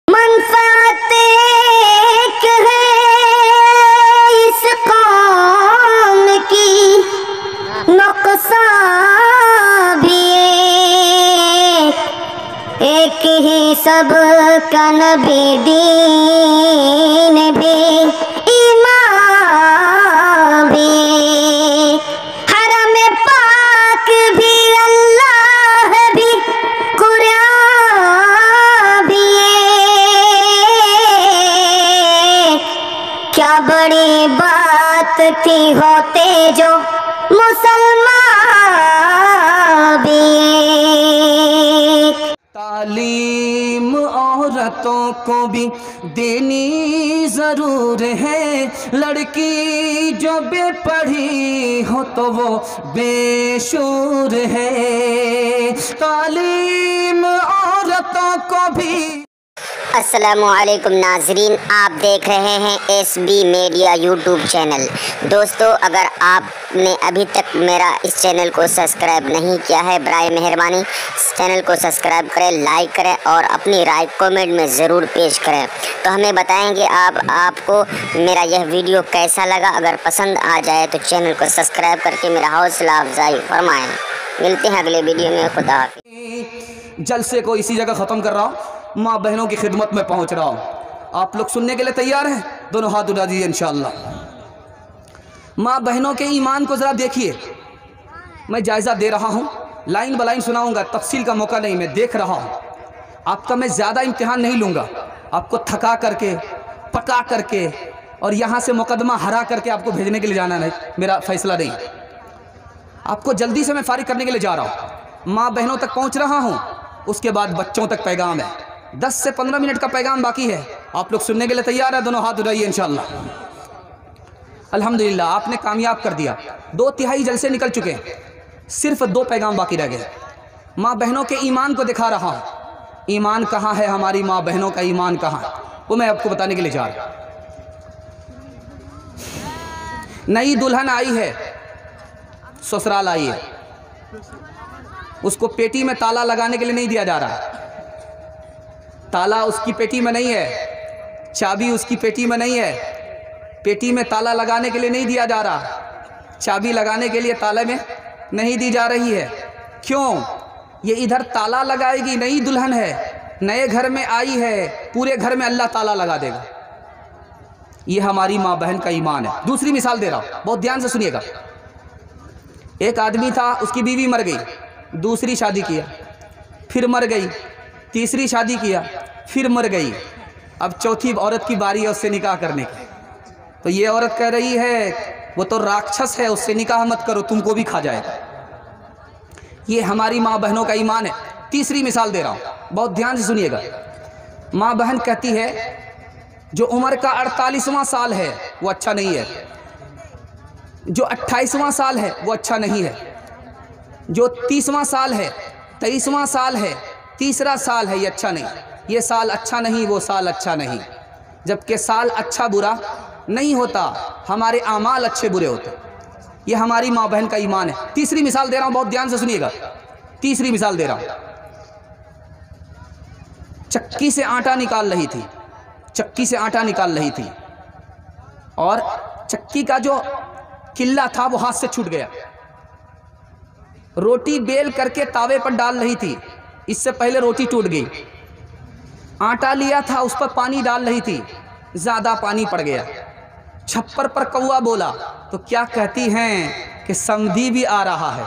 मनफ़ात एक है इस कौम की, नुक़सान भी एक ही सब का, नबी दीन भी ईमान भी, हरम पाक भी अल्लाह भी कुरान भी। क्या बड़ी बात थी होते जो मुसलमान भी। तालीम औरतों को भी देनी ज़रूर है, लड़की जो बेपढ़ी हो तो वो बेशूर है। तालीम औरतों को भी। अस्सलामुअलैकुम नाजरीन, आप देख रहे हैं SB मीडिया यूट्यूब चैनल। दोस्तों, अगर आपने अभी तक मेरा इस चैनल को सब्सक्राइब नहीं किया है, बराए मेहरबानी इस चैनल को सब्सक्राइब करें, लाइक करें और अपनी राय कमेंट में ज़रूर पेश करें। तो हमें बताएंगे आपको मेरा यह वीडियो कैसा लगा। अगर पसंद आ जाए तो चैनल को सब्सक्राइब करके मेरा हौसला अफजाई फरमाएँ। मिलते हैं अगले वीडियो में। खुदा हाफिज़। जलसे को इसी जगह ख़त्म कर रहा हूँ, माँ बहनों की खिदमत में पहुँच रहा हूँ। आप लोग सुनने के लिए तैयार हैं? दोनों हाथ उठा दीजिए इंशाअल्लाह। माँ बहनों के ईमान को ज़रा देखिए। मैं जायज़ा दे रहा हूँ, लाइन ब लाइन सुनाऊँगा, तफसील का मौका नहीं, मैं देख रहा हूँ। आपका मैं ज़्यादा इम्तिहान नहीं लूँगा, आपको थका करके पका करके और यहाँ से मुकदमा हरा करके आपको भेजने के लिए जाना नहीं, मेरा फ़ैसला नहीं। आपको जल्दी से मैं फारिग करने के लिए जा रहा हूँ। माँ बहनों तक पहुँच रहा हूँ, उसके बाद बच्चों तक पैगाम है। 10 से 15 मिनट का पैगाम बाकी है। आप लोग सुनने के लिए तैयार है? दोनों हाथ उठाइए इंशाअल्लाह। अल्हम्दुलिल्लाह, आपने कामयाब कर दिया। 2/3 जलसे निकल चुके हैं, सिर्फ 2 पैगाम बाकी रह गए। माँ बहनों के ईमान को दिखा रहा हूँ। ईमान कहाँ है? हमारी माँ बहनों का ईमान कहाँ है, वो मैं आपको बताने के लिए जा रहा हूँ। नई दुल्हन आई है, ससुराल आई है, उसको पेटी में ताला लगाने के लिए नहीं दिया जा रहा। ताला उसकी पेटी में नहीं है, चाबी उसकी पेटी में नहीं है, पेटी में ताला लगाने के लिए नहीं दिया जा रहा, चाबी लगाने के लिए ताले में नहीं दी जा रही है। क्यों? ये इधर ताला लगाएगी, नई दुल्हन है, नए घर में आई है, पूरे घर में अल्लाह ताला लगा देगा। ये हमारी माँ बहन का ईमान है। दूसरी मिसाल दे रहा हूँ, बहुत ध्यान से सुनिएगा। एक आदमी था, उसकी बीवी मर गई, दूसरी शादी किया, फिर मर गई, तीसरी शादी किया, फिर मर गई। अब चौथी औरत की बारी है उससे निकाह करने की। तो ये औरत कह रही है वो तो राक्षस है, उससे निकाह मत करो, तुमको भी खा जाएगा। ये हमारी माँ बहनों का ईमान है। तीसरी मिसाल दे रहा हूँ, बहुत ध्यान से सुनिएगा। माँ बहन कहती है जो उम्र का 48वां साल है वो अच्छा नहीं है, जो 28वां साल है वो अच्छा नहीं है, जो 30वां साल है, 23वां साल है, तीसरा साल है, ये अच्छा नहीं। ये साल अच्छा नहीं, वो साल अच्छा नहीं। जबकि साल अच्छा बुरा नहीं होता, हमारे आमाल अच्छे बुरे होते। ये हमारी माँ बहन का ईमान है। तीसरी मिसाल दे रहा हूँ, बहुत ध्यान से सुनिएगा। तीसरी मिसाल दे रहा हूँ। चक्की से आटा निकाल रही थी, चक्की से आटा निकाल रही थी और चक्की का जो किल्ला था वो हाथ से छूट गया। रोटी बेल करके तावे पर डाल रही थी, इससे पहले रोटी टूट गई। आटा लिया था, उस पर पानी डाल रही थी, ज़्यादा पानी पड़ गया। छप्पर पर कौवा बोला तो क्या कहती हैं कि समधी भी आ रहा है,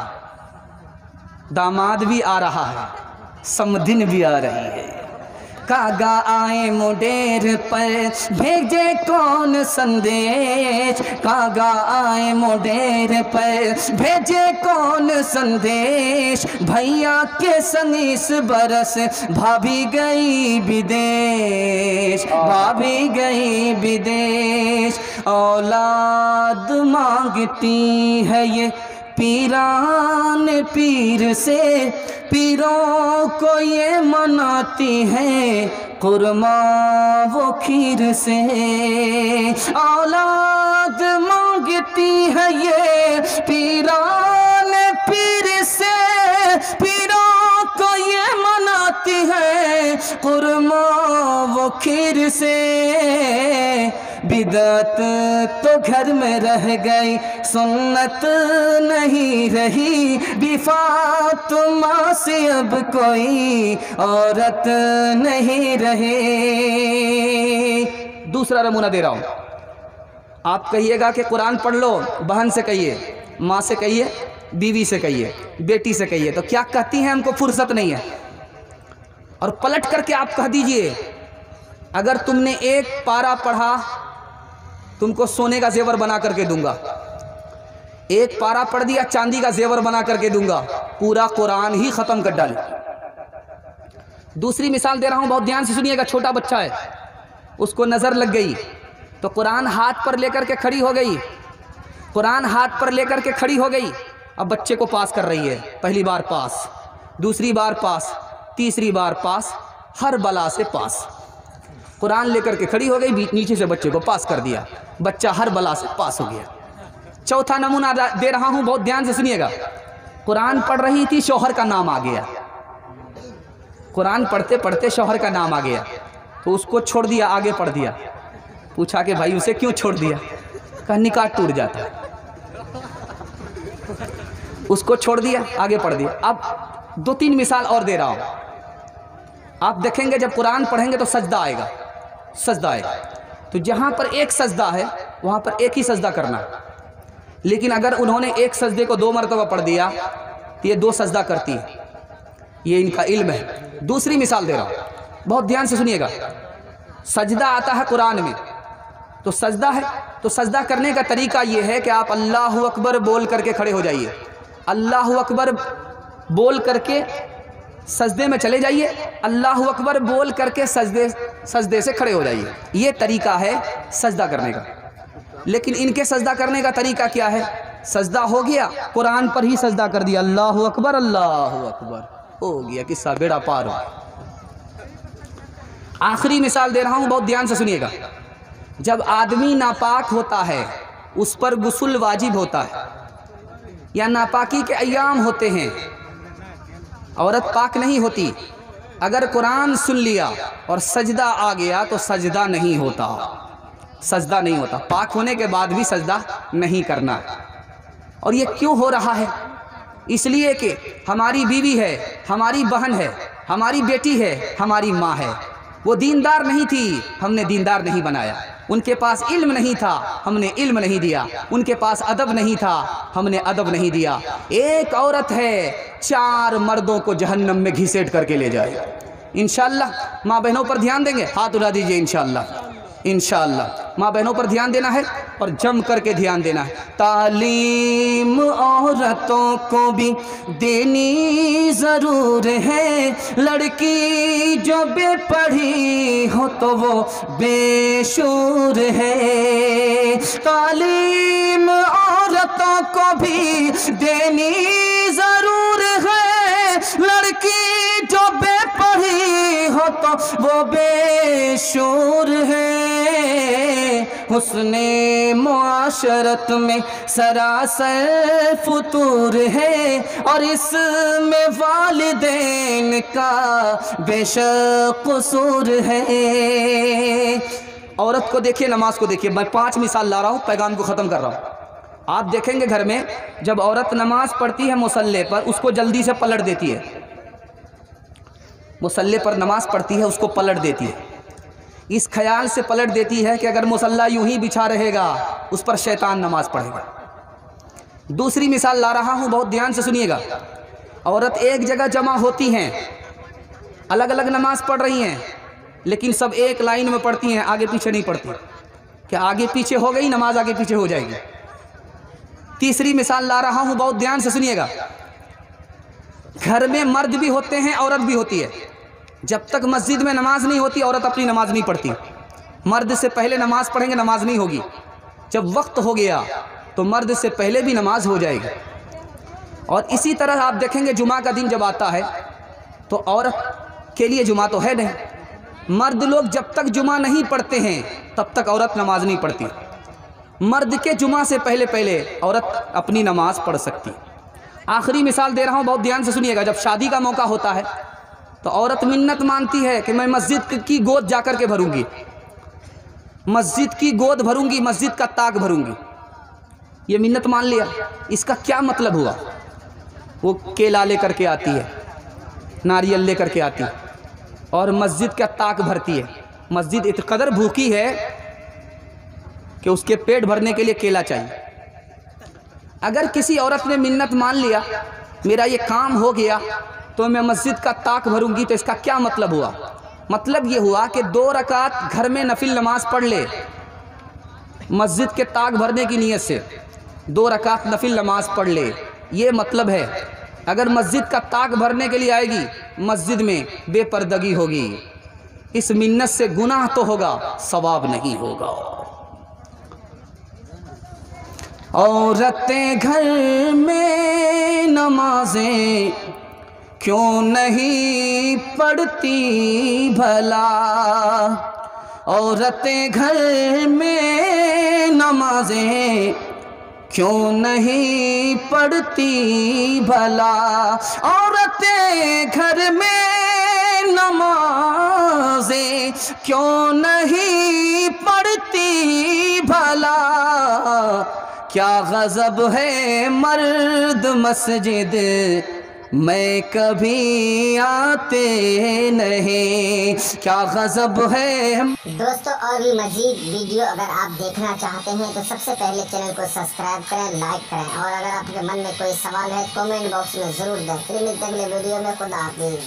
दामाद भी आ रहा है, समधिन भी आ रही है। कागा आए मुडेर पर भेजे कौन संदेश, कागा आए मुडेर पर भेजे कौन संदेश। भैया के सनीस बरस भाभी गई विदेश, भाभी गई विदेश। औलाद मांगती है ये पीरान पीर से, पीरों को ये मनाती है कुरमा वो खीर से। औलाद मांगती है ये पीरान पीर से, पीरों को ये मनाती है कुरमा वो खीर से, बिदअत तो घर में रह गई, सुन्नत नहीं रही, भी फातिमा से अब कोई औरत नहीं रहे। दूसरा नमूना दे रहा हूँ। आप कहिएगा कि कुरान पढ़ लो, बहन से कहिए, माँ से कहिए, बीवी से कहिए, बेटी से कहिए, तो क्या कहती हैं हमको फुर्सत नहीं है। और पलट करके आप कह दीजिए अगर तुमने एक पारा पढ़ा तुमको सोने का जेवर बना करके दूंगा, एक पारा पढ़ दिया चांदी का जेवर बना करके दूंगा, पूरा कुरान ही खत्म कर डाले। दूसरी मिसाल दे रहा हूं, बहुत ध्यान से सुनिएगा। छोटा बच्चा है, उसको नजर लग गई तो कुरान हाथ पर लेकर के खड़ी हो गई, कुरान हाथ पर लेकर के खड़ी हो गई। अब बच्चे को पास कर रही है, पहली बार पास, दूसरी बार पास, तीसरी बार पास, हर बला से पास। कुरान लेकर के खड़ी हो गई, नीचे से बच्चे को पास कर दिया, बच्चा हर बला से पास हो गया। चौथा नमूना दे रहा हूं, बहुत ध्यान से सुनिएगा। कुरान पढ़ रही थी, शौहर का नाम आ गया, कुरान पढ़ते पढ़ते शौहर का नाम आ गया तो उसको छोड़ दिया, आगे पढ़ दिया। पूछा कि भाई उसे क्यों छोड़ दिया? कहा निकाह टूट जाता है। उसको छोड़ दिया, आगे पढ़ दिया। अब दो तीन मिसाल और दे रहा हूं। आप देखेंगे जब कुरान पढ़ेंगे तो सजदा आएगा, सजदा आएगा। तो जहां पर एक सजदा है वहां पर एक ही सजदा करना। लेकिन अगर उन्होंने एक सजदे को 2 मरतबा पढ़ दिया तो ये 2 सजदा करती है, ये इनका इल्म है। दूसरी मिसाल दे रहा हूं, बहुत ध्यान से सुनिएगा। सजदा आता है कुरान में, तो सजदा है, तो सजदा करने का तरीका ये है कि आप अल्लाहु अकबर बोल करके खड़े हो जाइए, अल्लाहु अकबर बोल करके सजदे में चले जाइए, अल्लाहु अकबर बोल करके सजदे से खड़े हो जाइए। ये तरीका है सजदा करने का। लेकिन इनके सजदा करने का तरीका क्या है? सजदा हो गया, कुरान पर ही सजदा कर दिया, अल्लाहु अकबर, अल्लाहु अकबर, हो गया, किस्सा बेड़ा पार हो। आखिरी मिसाल दे रहा हूं, बहुत ध्यान से सुनिएगा। जब आदमी नापाक होता है, उस पर गुस्ल वाजिब होता है, या नापाकी के अय्याम होते हैं, औरत पाक नहीं होती, अगर कुरान सुन लिया और सजदा आ गया तो सजदा नहीं होता, सजदा नहीं होता। पाक होने के बाद भी सजदा नहीं करना। और ये क्यों हो रहा है? इसलिए कि हमारी बीवी है, हमारी बहन है, हमारी बेटी है, हमारी माँ है, वो दीनदार नहीं थी, हमने दीनदार नहीं बनाया। उनके पास इल्म नहीं था, हमने इल्म नहीं दिया। उनके पास अदब नहीं था, हमने अदब नहीं दिया। एक औरत है, 4 मर्दों को जहन्नम में घसीट करके ले जाए। इंशाअल्लाह माँ बहनों पर ध्यान देंगे, हाथ उठा दीजिए। इंशाअल्लाह, इंशाअल्लाह माँ बहनों पर ध्यान देना है और जम करके ध्यान देना है। तालीम औरतों को भी देनी ज़रूर है, लड़की जो बेपढ़ी हो तो वो बेशूर है। तालीम औरतों को भी देनी ज़रूर है, लड़की जो बेपढ़ी हो तो वो बेशूर है। हुस्ने मुआशरत में सरासर फुतूर है, और इसमें वालिदैन का बेशक कसूर है। औरत को देखिए, नमाज को देखिए। मैं 5 मिसाल ला रहा हूँ, पैगाम को ख़त्म कर रहा हूँ। आप देखेंगे घर में जब औरत नमाज पढ़ती है मुसल्ले पर, उसको जल्दी से पलट देती है। मुसल्ले पर नमाज पढ़ती है, उसको पलट देती है, इस ख्याल से पलट देती है कि अगर मुसल्ला यूं ही बिछा रहेगा उस पर शैतान नमाज पढ़ेगा। दूसरी मिसाल ला रहा हूं, बहुत ध्यान से सुनिएगा। औरत एक जगह जमा होती हैं, अलग अलग नमाज पढ़ रही हैं, लेकिन सब एक लाइन में पढ़ती हैं, आगे पीछे नहीं पढ़ती। क्या आगे पीछे हो गई नमाज, आगे पीछे हो जाएगी। तीसरी मिसाल ला रहा हूं, बहुत ध्यान से सुनिएगा। घर में मर्द भी होते हैं, औरत भी होती है। जब तक मस्जिद में नमाज नहीं होती, औरत अपनी नमाज नहीं पढ़ती। मर्द से पहले नमाज पढ़ेंगे, नमाज नहीं होगी। जब वक्त हो गया तो मर्द से पहले भी नमाज हो जाएगी। और इसी तरह आप देखेंगे जुमा का दिन जब आता है तो औरत के लिए जुमा तो है नहीं। मर्द लोग जब तक जुमा नहीं पढ़ते हैं तब तक औरत नमाज नहीं पढ़ती। मर्द के जुमा से पहले पहले औरत अपनी नमाज पढ़ सकती। आखिरी मिसाल दे रहा हूँ, बहुत ध्यान से सुनिएगा। जब शादी का मौका होता है तो औरत मिन्नत मानती है कि मैं मस्जिद की गोद जाकर के भरूंगी, मस्जिद की गोद भरूंगी, मस्जिद का ताक भरूंगी। ये मिन्नत मान लिया। इसका क्या मतलब हुआ? वो केला लेकर के आती है, नारियल लेकर के आती है और मस्जिद का ताक भरती है। मस्जिद इतनी कदर भूखी है कि उसके पेट भरने के लिए केला चाहिए। अगर किसी औरत ने मिन्नत मान लिया मेरा ये काम हो गया तो मैं मस्जिद का ताक भरूंगी, तो इसका क्या मतलब हुआ? मतलब ये हुआ कि 2 रकात घर में नफिल नमाज पढ़ ले, मस्जिद के ताक भरने की नीयत से 2 रकात नफिल नमाज पढ़ ले, ये मतलब है। अगर मस्जिद का ताक भरने के लिए आएगी, मस्जिद में बेपर्दगी होगी, इस मिन्नत से गुनाह तो होगा, सवाब नहीं होगा। औरतें घर में नमाजें क्यों नहीं पढ़ती भला, औरतें घर में नमाजें क्यों नहीं पढ़ती भला, औरतें घर में नमाजें क्यों नहीं पढ़ती भला, क्या गजब है मर्द मस्जिद मैं कभी आते नहीं, क्या गजब है। दोस्तों और भी मजीद वीडियो अगर आप देखना चाहते हैं तो सबसे पहले चैनल को सब्सक्राइब करें, लाइक करें और अगर आपके मन में कोई सवाल है कमेंट बॉक्स में ज़रूर दें। फिर मिलते हैं अगले वीडियो में। खुदा हाफिज़।